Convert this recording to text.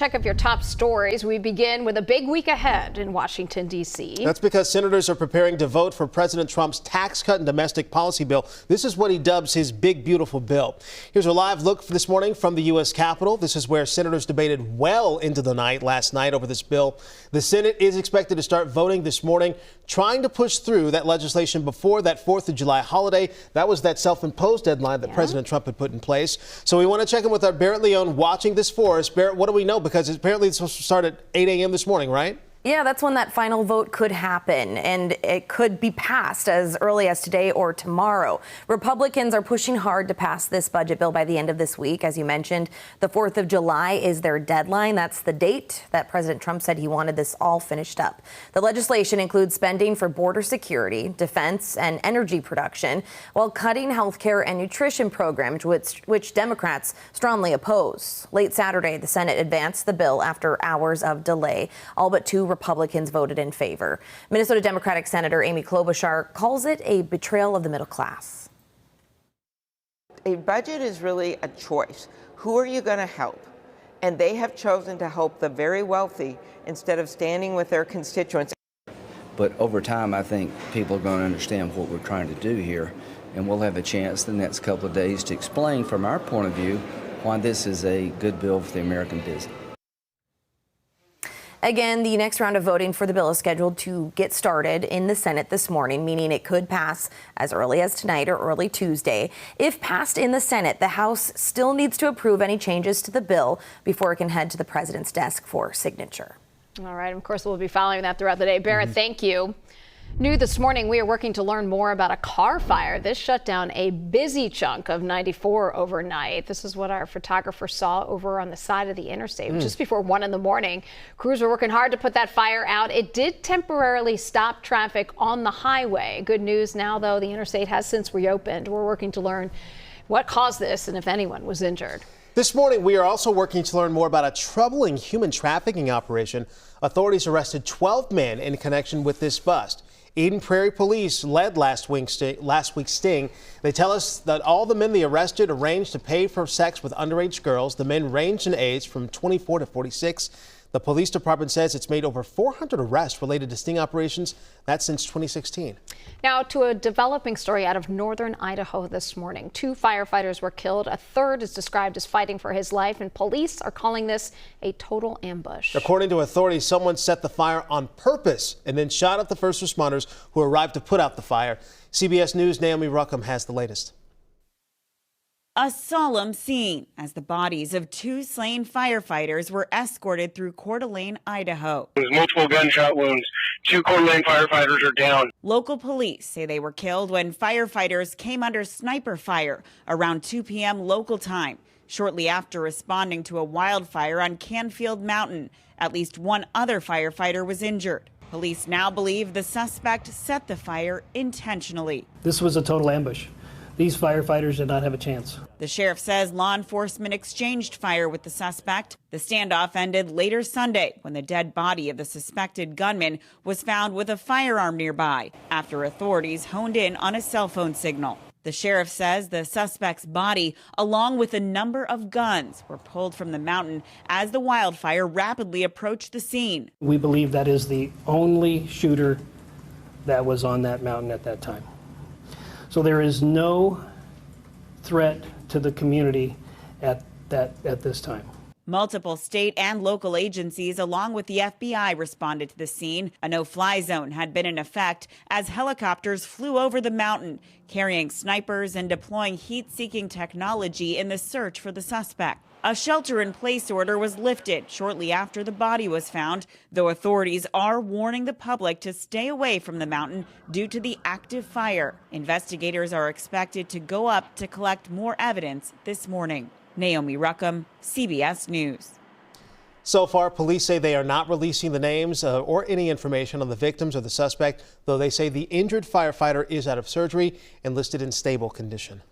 Check of your top stories. We begin with a big week ahead in Washington, D.C. That's because senators are preparing to vote for President Trump's tax cut and domestic policy bill. This is what he dubs his big, beautiful bill. Here's a live look for this morning from the U.S. Capitol. This is where senators debated well into the night last night over this bill. The Senate is expected to start voting this morning, trying to push through that legislation before that 4th of July holiday. That was that self-imposed deadline that President Trump had put in place. So we want to check in with our Barrett Leone watching this for us. Barrett, what do we know? Because apparently it's supposed to start at 8 a.m. this morning, right? Yeah, that's when that final vote could happen, and it could be passed as early as today or tomorrow. Republicans are pushing hard to pass this budget bill by the end of this week. As you mentioned, the 4th of July is their deadline. That's the date that President Trump said he wanted this all finished up. The legislation includes spending for border security, defense, and energy production, while cutting health care and nutrition programs, which Democrats strongly oppose. Late Saturday, the Senate advanced the bill after hours of delay. All but two Republicans voted in favor. Minnesota Democratic Senator Amy Klobuchar calls it a betrayal of the middle class. A budget is really a choice. Who are you going to help? And they have chosen to help the very wealthy instead of standing with their constituents. But over time, I think people are going to understand what we're trying to do here, and we'll have a chance the next couple of days to explain from our point of view why this is a good bill for the American business. Again, the next round of voting for the bill is scheduled to get started in the Senate this morning, meaning it could pass as early as tonight or early Tuesday. If passed in the Senate, the House still needs to approve any changes to the bill before it can head to the president's desk for signature. All right. Of course, we'll be following that throughout the day. Barrett, thank you. New this morning, we are working to learn more about a car fire. This shut down a busy chunk of 94 overnight. This is what our photographer saw over on the side of the interstate just before 1 in the morning. Crews were working hard to put that fire out. It did temporarily stop traffic on the highway. Good news now, though, the interstate has since reopened. We're working to learn what caused this and if anyone was injured. This morning, we are also working to learn more about a troubling human trafficking operation. Authorities arrested 12 men in connection with this bust. Eden Prairie Police led last week's sting. They tell us that all the men they arrested arranged to pay for sex with underage girls. The men ranged in age from 24 to 46. The police department says it's made over 400 arrests related to sting operations. That's since 2016. Now to a developing story out of northern Idaho this morning. 2 firefighters were killed. A third is described as fighting for his life, and police are calling this a total ambush. According to authorities, someone set the fire on purpose and then shot at the first responders who arrived to put out the fire. CBS News' Naomi Ruckham has the latest. A solemn scene as the bodies of 2 slain firefighters were escorted through Coeur d'Alene, Idaho. There's multiple gunshot wounds. 2 Coeur d'Alene firefighters are down. Local police say they were killed when firefighters came under sniper fire around 2 p.m. local time, shortly after responding to a wildfire on Canfield Mountain. At least 1 other firefighter was injured. Police now believe the suspect set the fire intentionally. This was a total ambush. These firefighters did not have a chance. The sheriff says law enforcement exchanged fire with the suspect. The standoff ended later Sunday when the dead body of the suspected gunman was found with a firearm nearby after authorities honed in on a cell phone signal. The sheriff says the suspect's body, along with a number of guns, were pulled from the mountain as the wildfire rapidly approached the scene. We believe that is the only shooter that was on that mountain at that time. So there is no threat to the community at this time. Multiple state and local agencies, along with the FBI, responded to the scene. A no-fly zone had been in effect as helicopters flew over the mountain, carrying snipers and deploying heat-seeking technology in the search for the suspect. A shelter-in-place order was lifted shortly after the body was found, though authorities are warning the public to stay away from the mountain due to the active fire. Investigators are expected to go up to collect more evidence this morning. Naomi Ruckham, CBS News. So far, police say they are not releasing the names or any information on the victims or the suspect, though they say the injured firefighter is out of surgery and listed in stable condition.